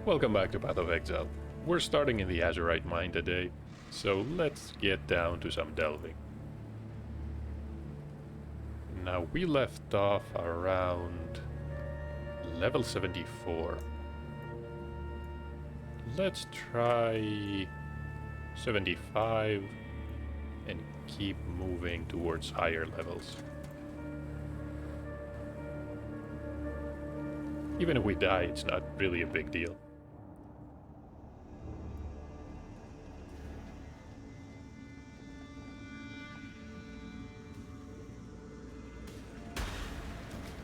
Welcome back to Path of Exile. We're starting in the Azurite mine today, so let's get down to some delving. Now we left off around level 74. Let's try 75 and keep moving towards higher levels. Even if we die, it's not really a big deal.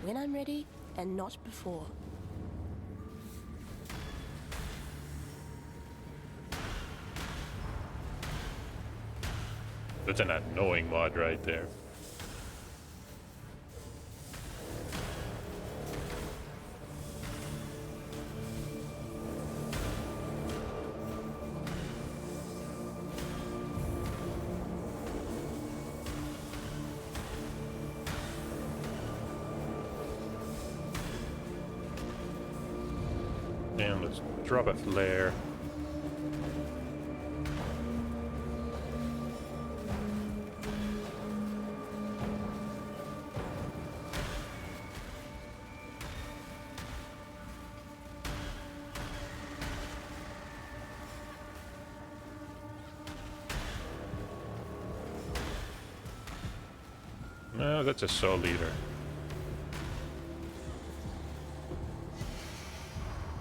When I'm ready, and not before. That's an annoying mod right there. And let's drop a flare. No, that's a soul eater.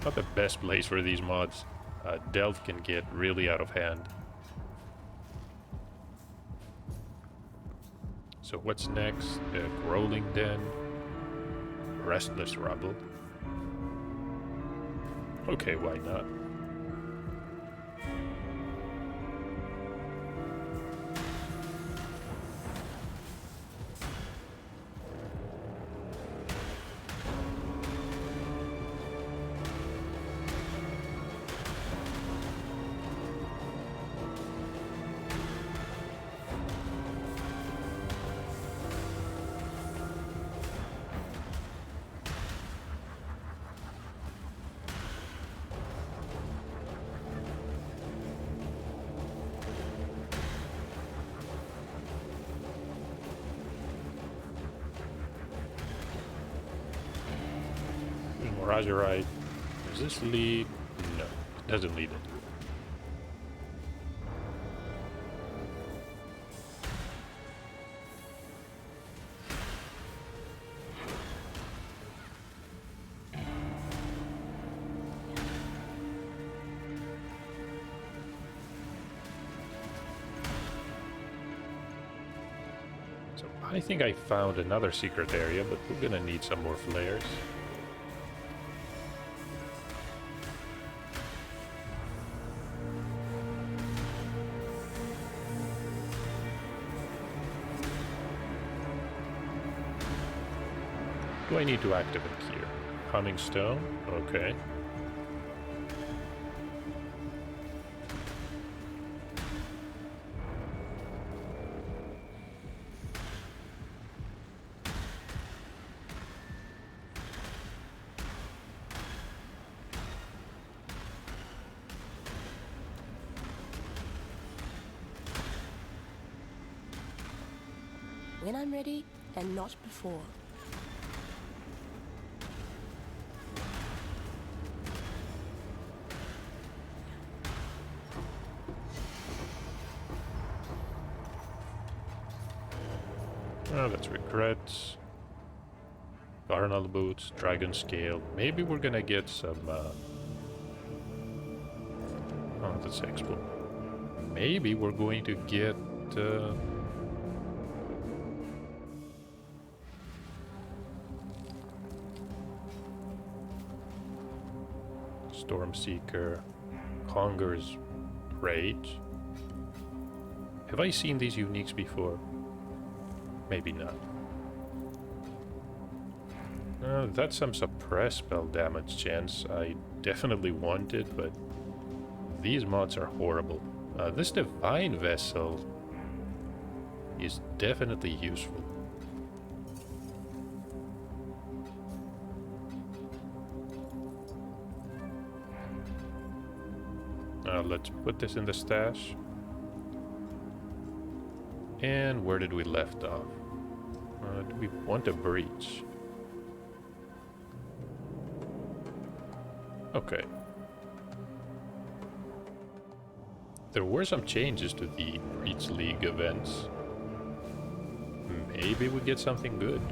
Not the best place for these mods. Delve can get really out of hand. So what's next? The Growling Den. Restless Rubble. Okay, why not? Azurite. Does this lead? No, it doesn't lead it. So I think I found another secret area, but we're gonna need some more flares. Do I need to activate here? Humming Stone? Okay. When I'm ready, and not before. Oh, that's regrets. Carnal Boots, Dragon Scale. Maybe we're gonna get some... Oh, that's Explode. Maybe we're going to get... Stormseeker. Conger's Rage. Have I seen these uniques before? Maybe not. That's some suppress spell damage chance I definitely wanted, but these mods are horrible. This Divine Vessel is definitely useful. Let's put this in the stash. And where did we left off? Do we want a breach? Okay. There were some changes to the Breach League events. Maybe we get something good.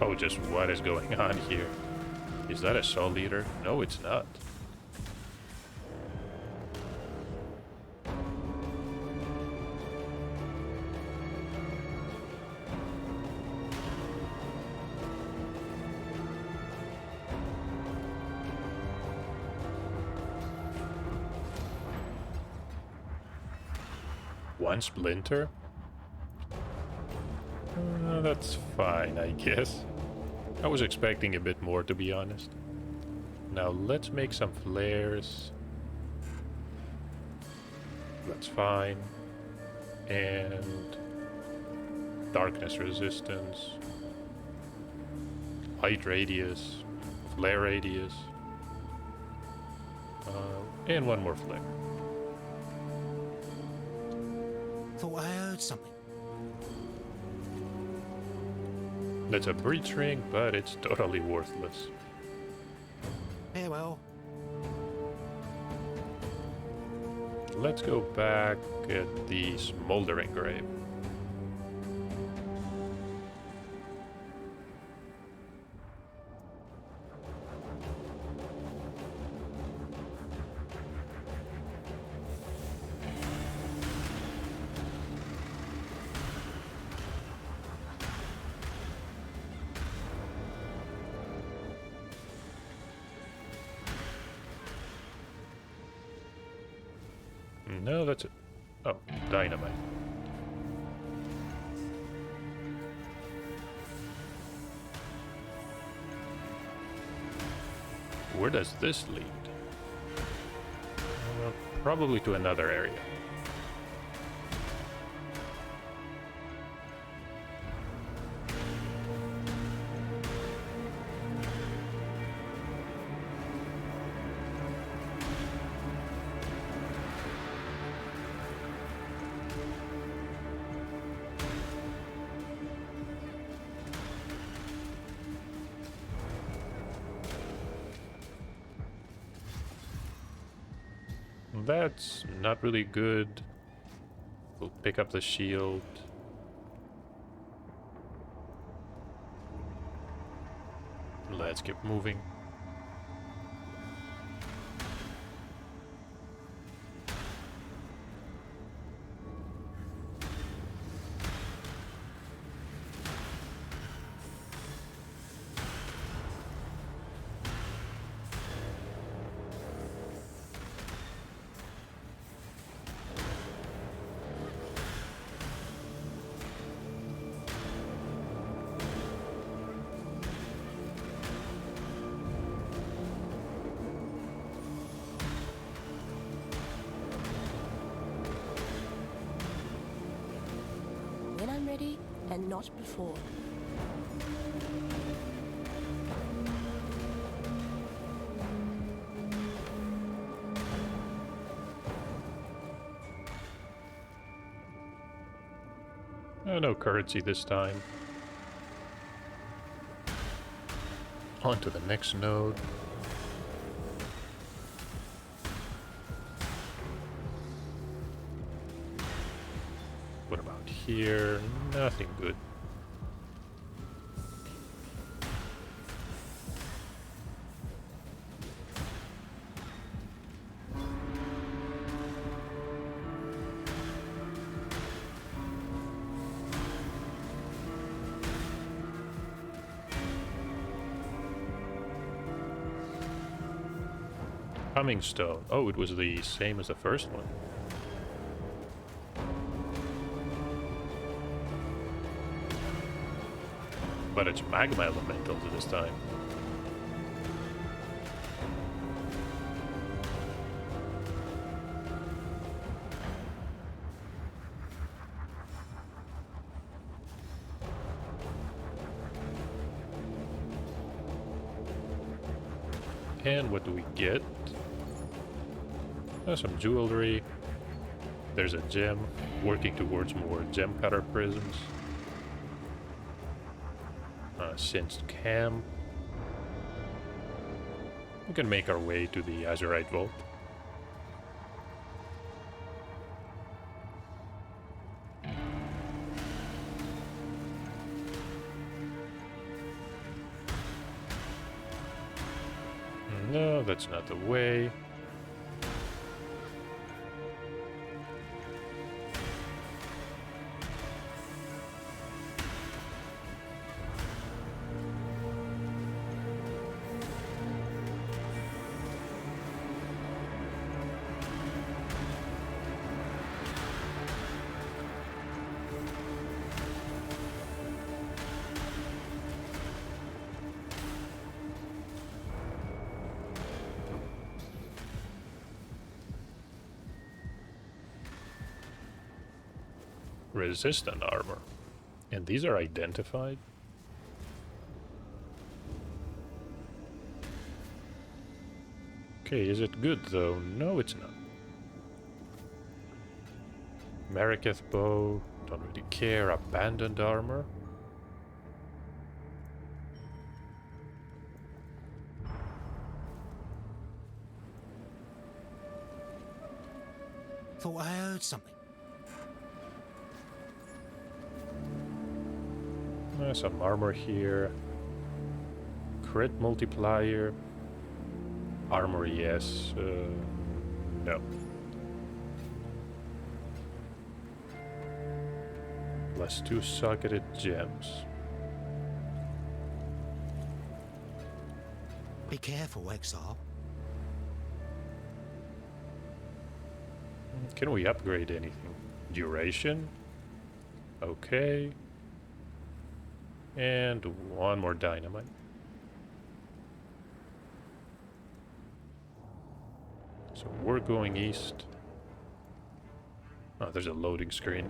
Oh, just what is going on here? Is that a Soul Eater? No, it's not. One splinter? That's fine, I guess. I was expecting a bit more, to be honest. Now let's make some flares. That's fine. And darkness resistance. Light radius. Flare radius. And one more flare. Thought I heard something. That's a breach ring, but it's totally worthless. Yeah, well. Let's go back at the smoldering grave. No, that's it. Oh, dynamite. Where does this lead? Probably to another area. That's not really good. We'll pick up the shield. Let's keep moving. When I'm ready, and not before. No currency this time. On to the next node. What about here? Nothing good. Humming stone. Oh, it was the same as the first one. But it's magma elementals this time. And what do we get? Some jewelry. There's a gem. Working towards more gem cutter prisms. Singed cam. We can make our way to the Azurite Vault. No, that's not the way. Resistant armor. And these are identified? Okay, is it good though? No, it's not. Mariketh bow, don't really care. Abandoned armor. Thought I heard something. Some armor here. Crit multiplier. Armor, yes. No. +2 socketed gems. Be careful, Exile. Can we upgrade anything? Duration? Okay. And one more dynamite. So we're going east. Oh, there's a loading screen.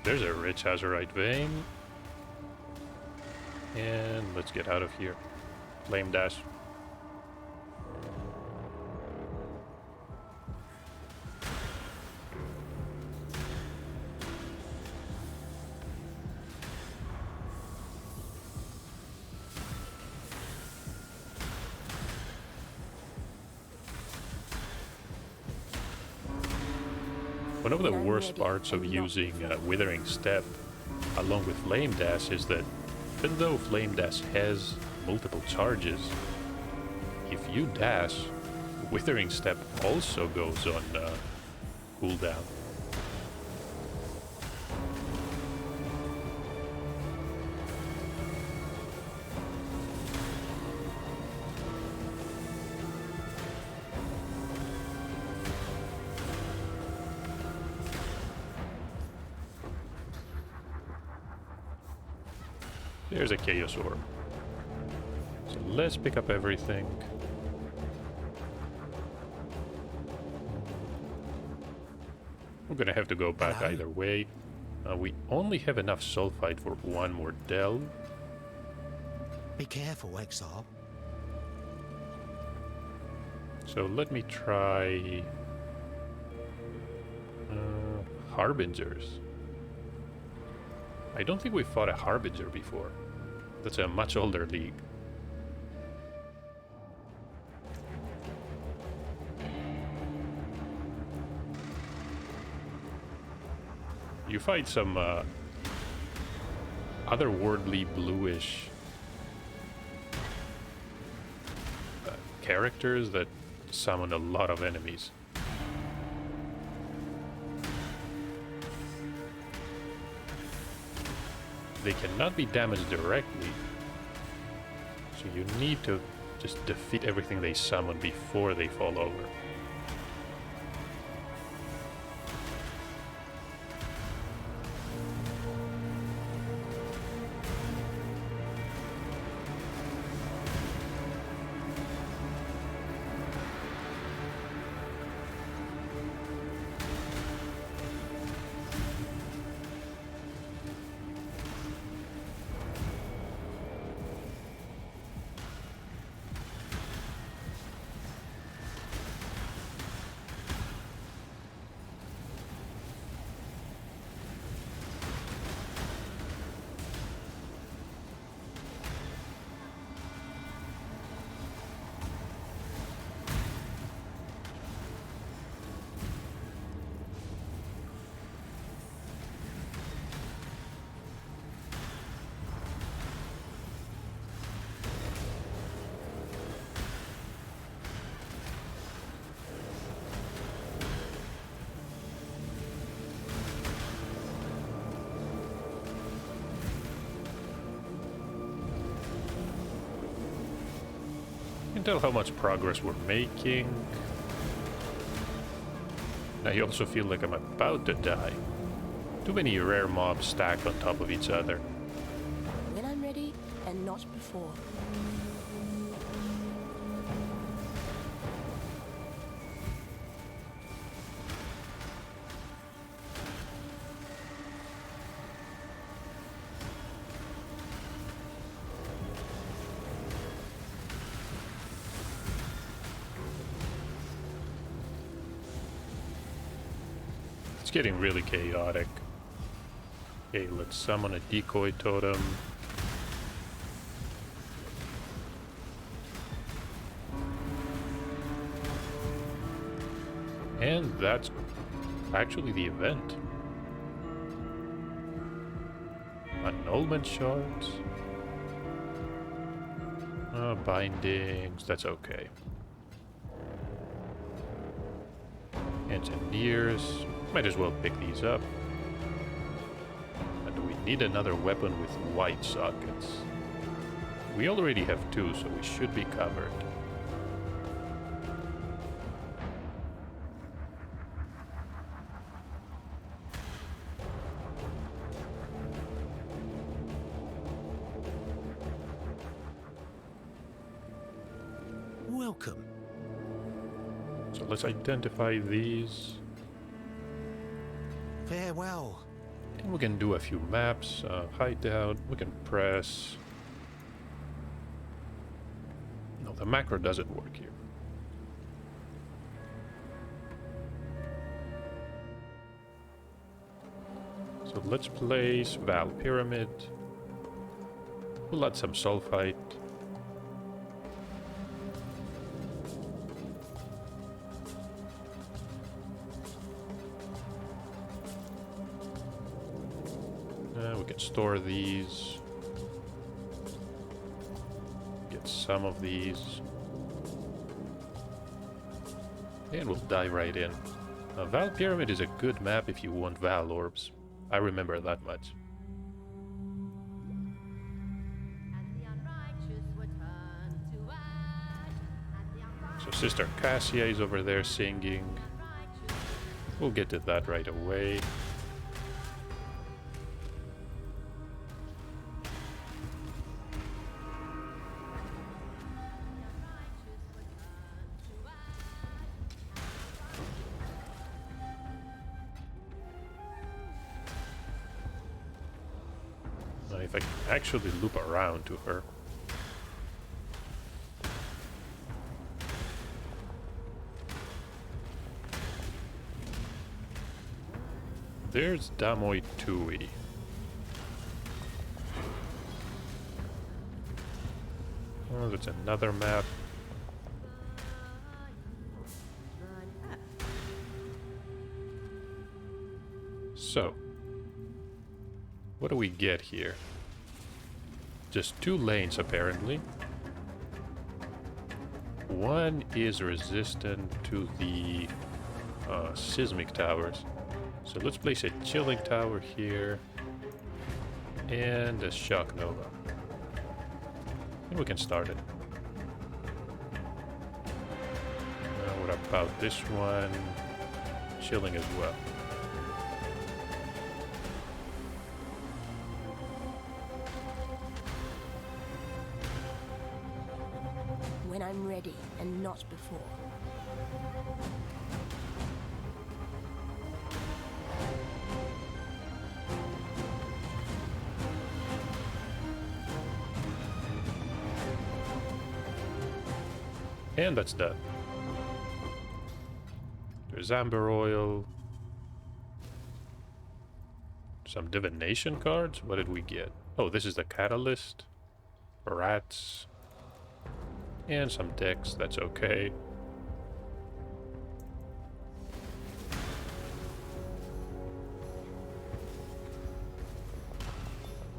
There's a rich Azurite vein. And let's get out of here. Flame dash. One of the worst parts of using Withering Step along with Flame Dash is that even though Flame Dash has multiple charges, if you dash, Withering Step also goes on cooldown. There's a Chaos Orb. So let's pick up everything. We're gonna have to go back either way. We only have enough sulfite for one more delve. Be careful, Exile. So let me try Harbingers. I don't think we fought a Harbinger before. That's a much older league. You fight some otherworldly bluish characters that summon a lot of enemies. They cannot be damaged directly, so you need to just defeat everything they summon before they fall over. You can tell how much progress we're making. I also feel like I'm about to die. Too many rare mobs stacked on top of each other. When I'm ready, and not before. It's getting really chaotic. Okay, let's summon a decoy totem. And that's actually the event. Annulment shards. Bindings, that's okay. Engineers. Might as well pick these up. And we need another weapon with white sockets. We already have two, so we should be covered. Welcome. So let's identify these. Farewell. And we can do a few maps, hideout, we can press. No, the macro doesn't work here. So let's place Val Pyramid. We'll add some sulfite. We can store these. Get some of these. And we'll dive right in. Val Pyramid is a good map if you want Val Orbs. I remember that much. So Sister Cassia is over there singing. We'll get to that right away. If I can actually loop around to her. There's Damoy Tui. Oh, that's another map. So, What do we get here? Just 2 lanes apparently. One is resistant to the seismic towers. So let's place a chilling tower here and a shock nova. And we can start it. What about this one? Chilling as well. When I'm ready and not before. And that's done. There's amber oil. Some divination cards. What did we get? Oh, this is the catalyst. Rats. And some decks. That's okay.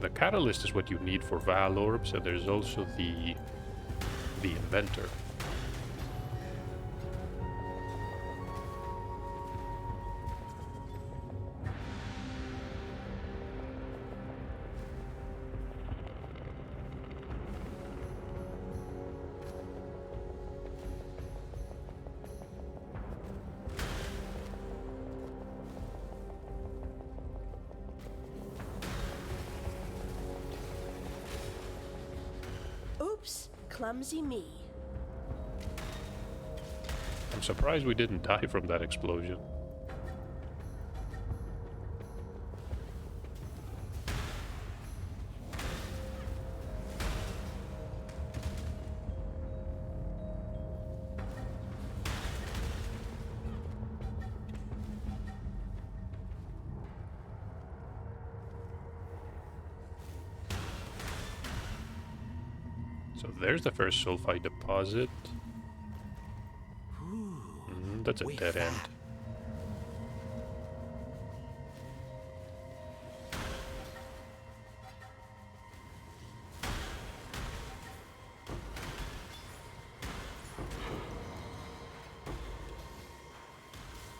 The catalyst is what you need for Val Orbs, and there's also the inventor. Oops, clumsy me. I'm surprised we didn't die from that explosion. So there's the first sulfide deposit. That's a with dead end. that.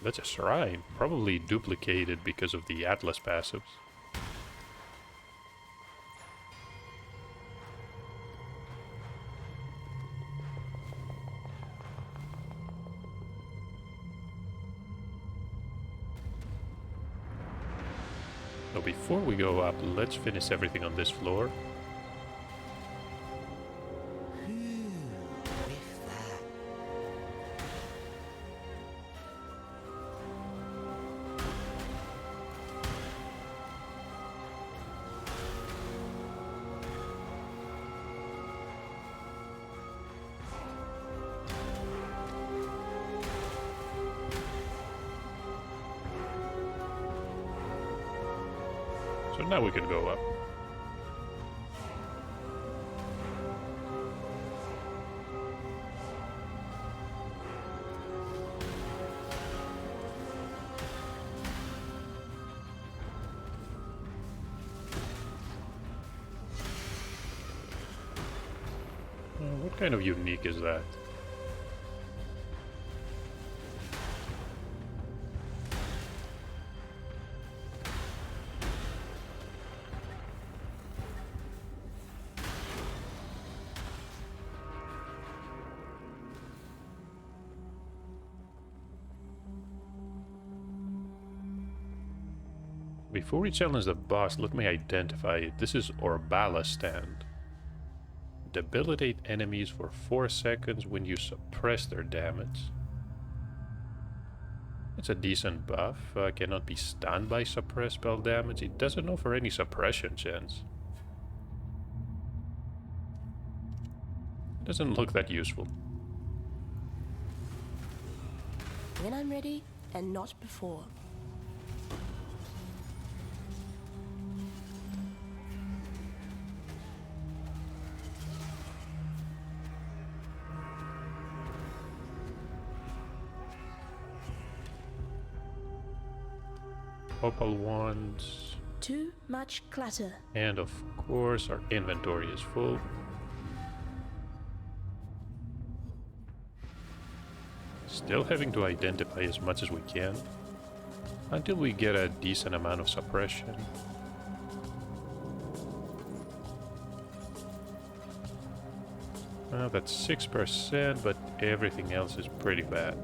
That's a shrine, probably duplicated because of the Atlas passives. So before we go up, let's finish everything on this floor. With that. So now we can go up. What kind of unique is that? Before we challenge the boss, let me identify it. This is Orbala stand. Debilitate enemies for 4 seconds when you suppress their damage. It's a decent buff. Cannot be stunned by suppressed spell damage. It doesn't offer any suppression chance. Doesn't look that useful. When I'm ready and not before. Opal wands. Too much clutter. And of course our inventory is full. Still having to identify as much as we can until we get a decent amount of suppression. That's 6%, but everything else is pretty bad.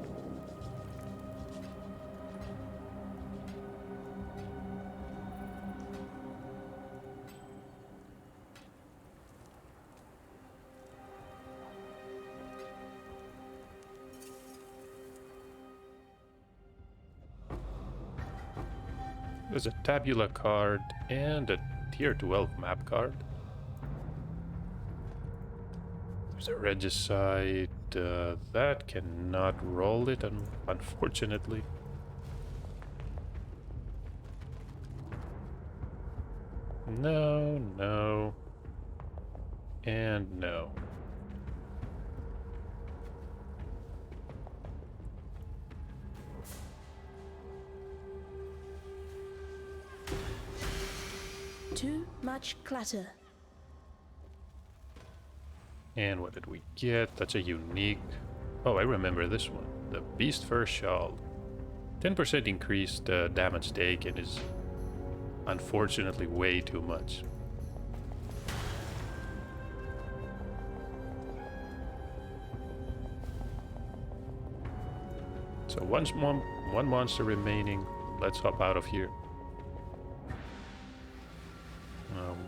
There's a tabula card and a tier 12 map card. There's a regicide. That cannot roll it, unfortunately. No, no, and no. Too much clutter. And what did we get? That's a unique... Oh, I remember this one. The Beast Fur Shawl. 10% increased damage taken is unfortunately way too much. So one monster remaining. Let's hop out of here.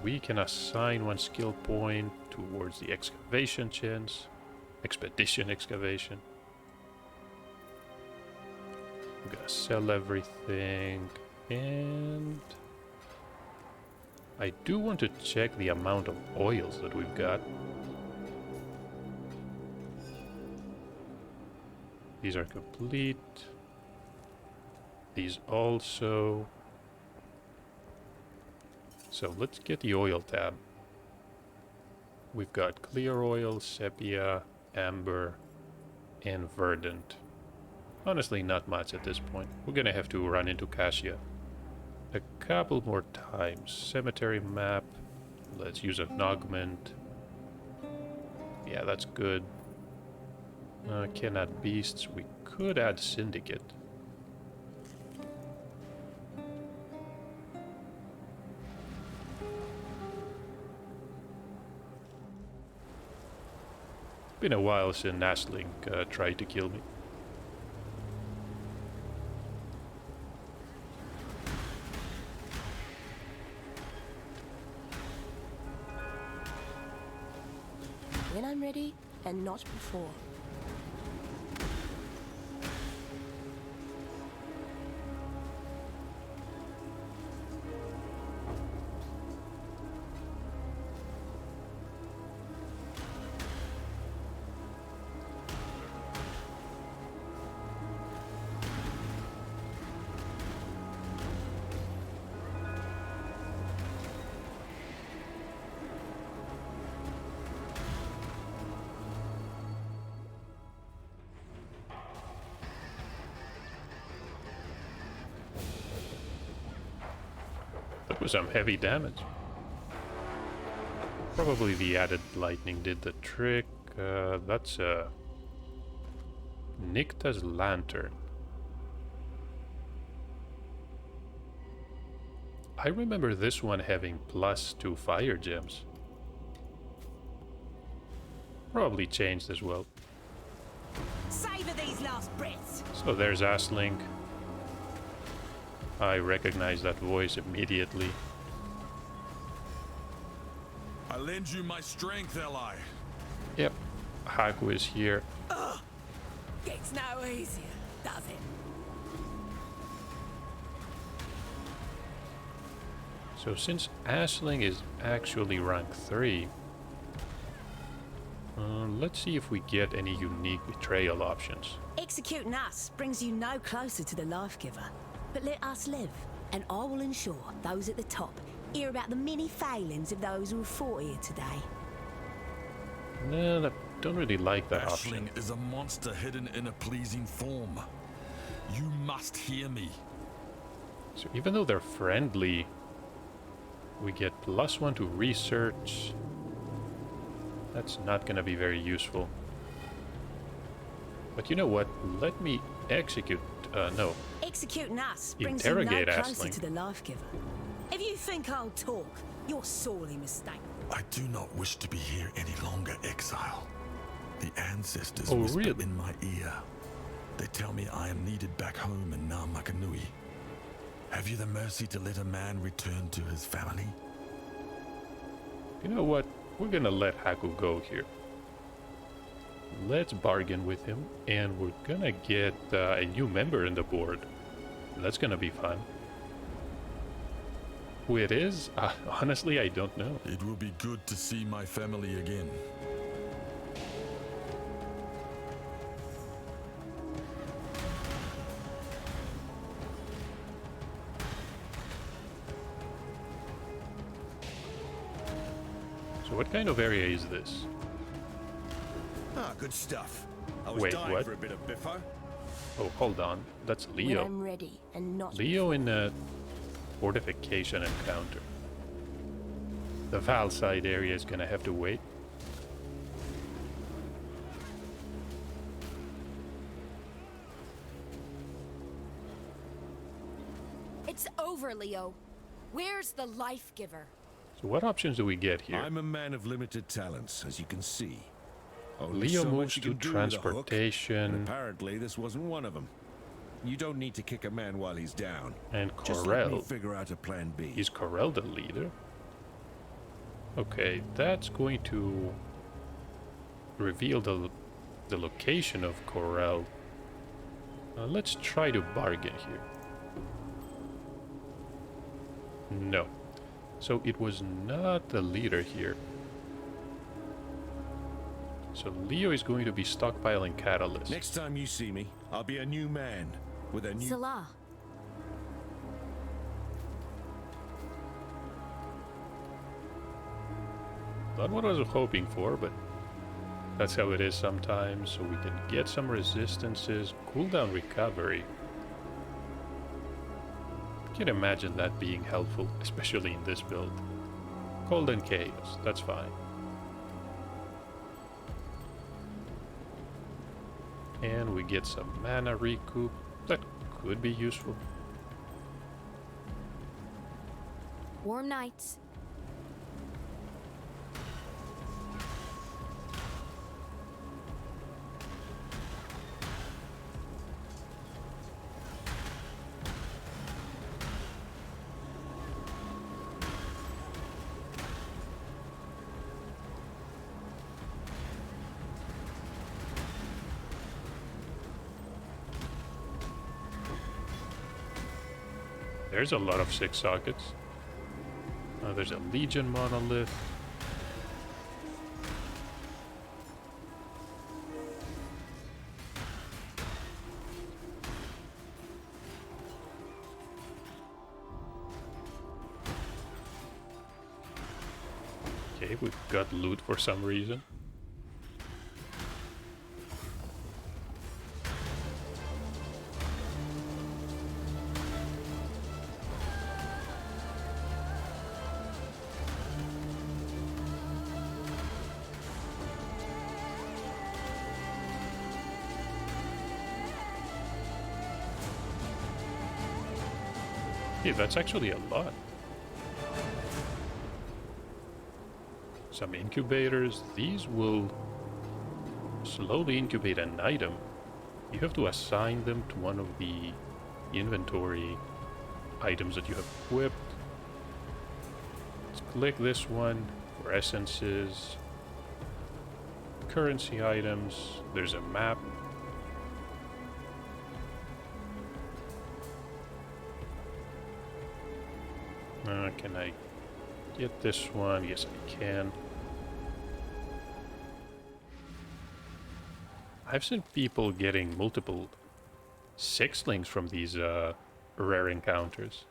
We can assign one skill point towards the excavation chance. Expedition excavation. I'm gonna sell everything. And I do want to check the amount of oils that we've got. These are complete. These also. So let's get the oil tab. We've got clear oil, sepia, amber, and verdant. Honestly, not much at this point. We're gonna have to run into Cassia a couple more times. Cemetery map. Let's use augment. Yeah, that's good. Can add beasts. We could add syndicate. Been a while since Nasling tried to kill me. When I'm ready, and not before. That was some heavy damage. Probably the added lightning did the trick. That's a Nycta's Lantern. I remember this one having +2 fire gems. Probably changed as well. Savor these last breaths. So there's Asling. I recognize that voice immediately. I lend you my strength, ally. Yep, Haku is here. Gets no easier, does it? So since Asling is actually rank 3, let's see if we get any unique betrayal options. Executing us brings you no closer to the life giver. But let us live, and I will ensure those at the top hear about the many failings of those who have fought here today. No, I don't really like that option. Ashling is a monster hidden in a pleasing form. You must hear me. So even though they're friendly, We get +1 to research. That's not gonna be very useful. But you know what? Let me execute... no. Executing us brings you no Interrogate closer Aisling. to the life giver. If you think I'll talk, you're sorely mistaken. I do not wish to be here any longer, Exile. The ancestors Oh, whisper really? in my ear. They tell me I am needed back home in Namakanui. Have you the mercy to let a man return to his family? You know what? We're gonna let Haku go here. Let's bargain with him, and we're gonna get a new member in the board. That's gonna be fun. Who it is? Honestly, I don't know. It will be good to see my family again. So what kind of area is this? Ah, good stuff. I was Wait, dying what? for a bit of biffo. Oh, hold on. That's When Leo. I'm ready and not Leo in a fortification encounter. The Val side area is gonna have to wait. It's over, Leo. Where's the life giver? So what options do we get here? I'm a man of limited talents, as you can see. Only Leo so moves much you to can do with a hook, transportation. and apparently this wasn't one of them. You don't need to kick a man while he's down. And Just let me Corel. figure out a plan B. Is Corel the leader? Okay, that's going to reveal the location of Corel. Let's try to bargain here. No. So it was not the leader here. So Leo is going to be stockpiling catalyst. Next time you see me, I'll be a new man with a new... Salah. Not what I was hoping for, but that's how it is sometimes. So we can get some resistances, cooldown recovery. I can imagine that being helpful, especially in this build. Cold and chaos, that's fine. And we get some mana recoup. That could be useful. Warm nights. There's a lot of 6 sockets. There's a Legion monolith. Okay, we've got loot for some reason. Okay, that's actually a lot. Some incubators. These will slowly incubate an item. You have to assign them to one of the inventory items that you have equipped. Let's click this one for essences. Currency items. There's a map. Can I get this one? Yes, I can. I've seen people getting multiple sixlings from these rare encounters.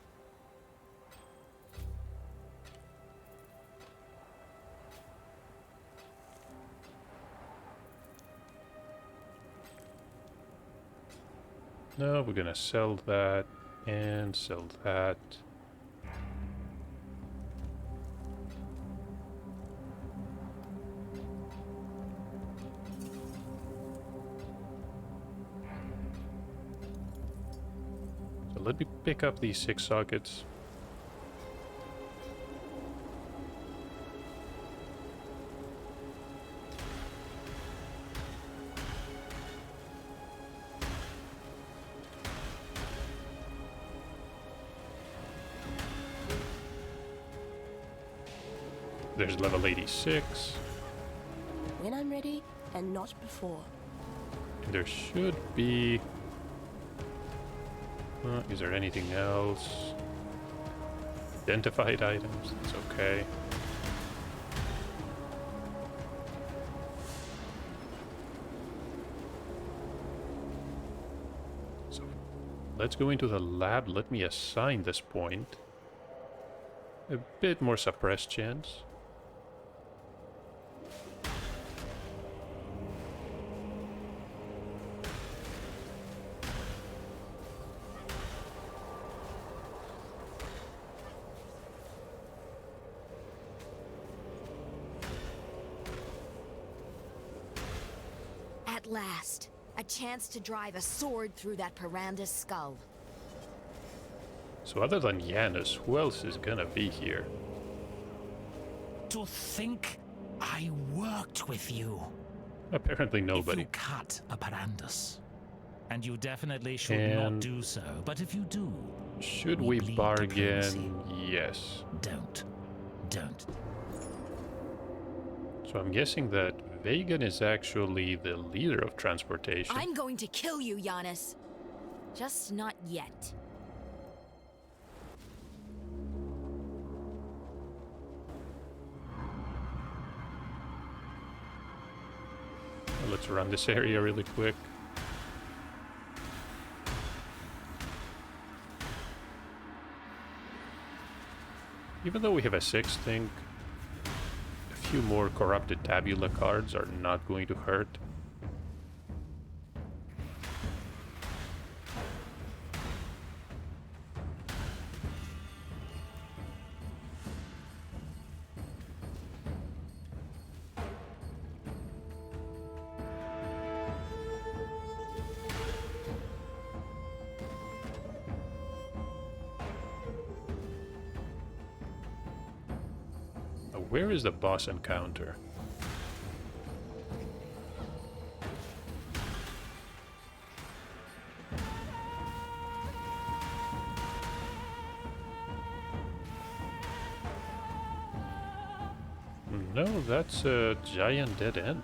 No, we're gonna sell that and sell that. But let me pick up these 6 sockets. There's level 86. When I'm ready, and not before. And there should be... is there anything else? Identified items, that's okay. So, let's go into the lab. Let me assign this point. A bit more suppressed chance. At last, a chance to drive a sword through that Piranda's skull. So other than Janus, who else is gonna be here? To think I worked with you. Apparently If nobody. you cut a Parandus. And you definitely should And- not do so. But if you do, Should we we bleed bargain? diplomacy. Yes. don't. Don't. So I'm guessing that Vegan is actually the leader of transportation. I'm going to kill you, Giannis. Just not yet. Let's run this area really quick. Even though we have a 6 thing, a few more corrupted tabula cards are not going to hurt. Where is the boss encounter? No, that's a giant dead end.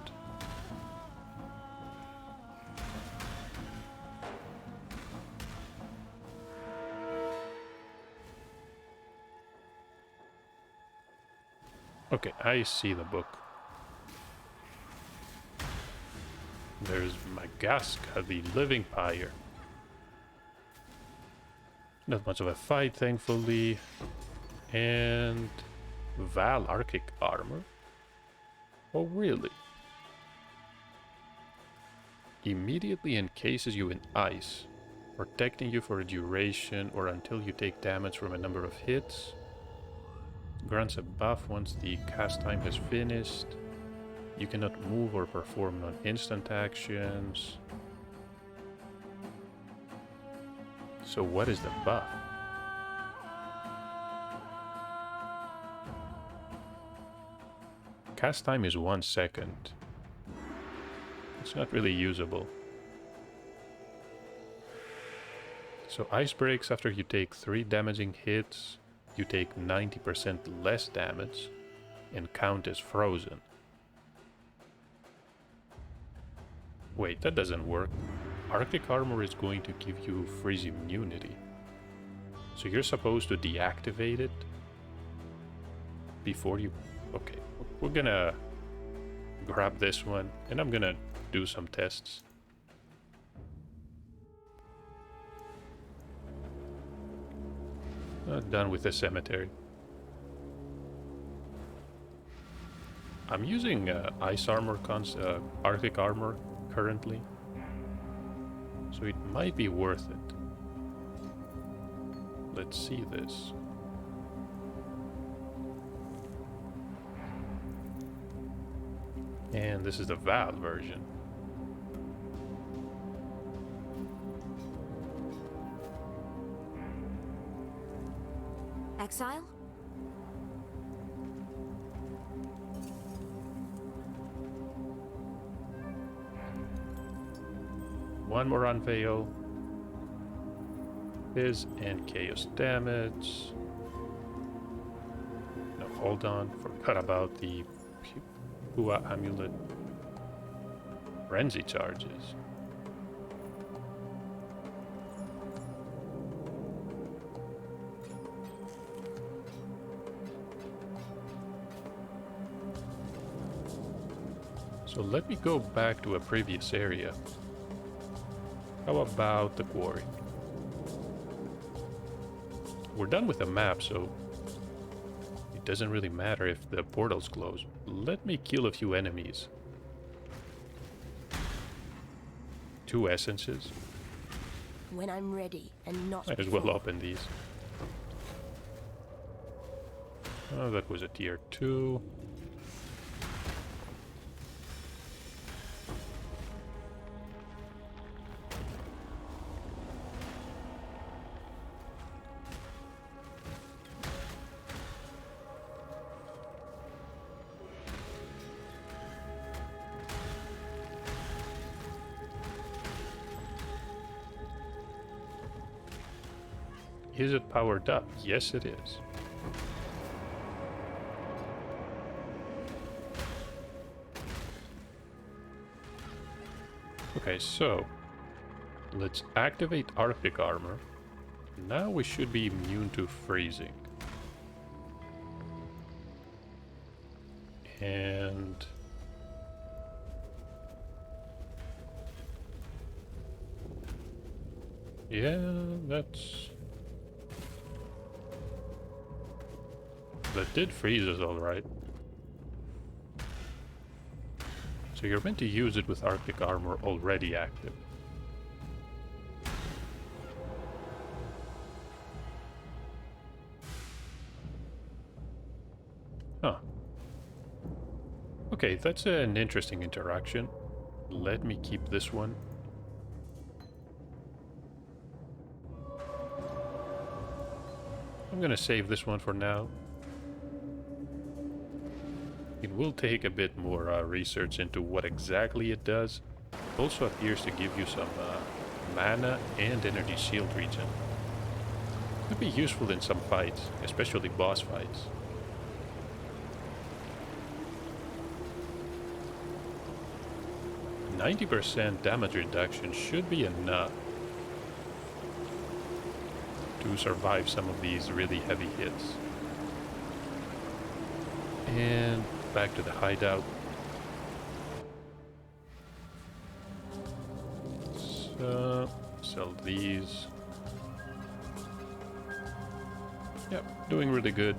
Okay, I see the book. There's Magaska, the living pyre. Not much of a fight, thankfully. And Val Arctic armor. Oh, really? Immediately encases you in ice, protecting you for a duration or until you take damage from a number of hits. Grants a buff once the cast time has finished. You cannot move or perform non-instant actions. So what is the buff? Cast time is 1 second. It's not really usable. So ice breaks after you take 3 damaging hits. You take 90% less damage and count as frozen. Wait, that doesn't work. Arctic armor is going to give you freeze immunity. So you're supposed to deactivate it before you... Okay, we're gonna grab this one and I'm gonna do some tests. Done with the cemetery. I'm using ice armor, Arctic armor currently, so it might be worth it. Let's see this. And this is the Val version. Exile? One more unveil. Fizz and chaos damage. No, hold on. Forgot about the Pua amulet. Frenzy charges. So let me go back to a previous area. How about the quarry? We're done with the map, so it doesn't really matter if the portal's closed. Let me kill a few enemies. 2 essences. When I'm ready and not Might as well before. open these. Oh, that was a tier 2. Is it powered up? Yes, it is. Okay, so let's activate Arctic armor. Now we should be immune to freezing. And yeah, that did freeze us all right. So you're meant to use it with Arctic armor already active. Huh. Okay, that's an interesting interaction. Let me keep this one. I'm gonna save this one for now. It will take a bit more research into what exactly it does. It also appears to give you some mana and energy shield regen. Could be useful in some fights, especially boss fights. %90 damage reduction should be enough to survive some of these really heavy hits. And back to the hideout. So, sell these. Yep, doing really good.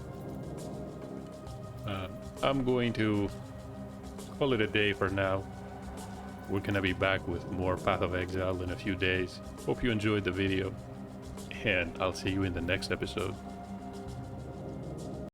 I'm going to call it a day for now. We're gonna be back with more Path of Exile in a few days. Hope you enjoyed the video, and I'll see you in the next episode.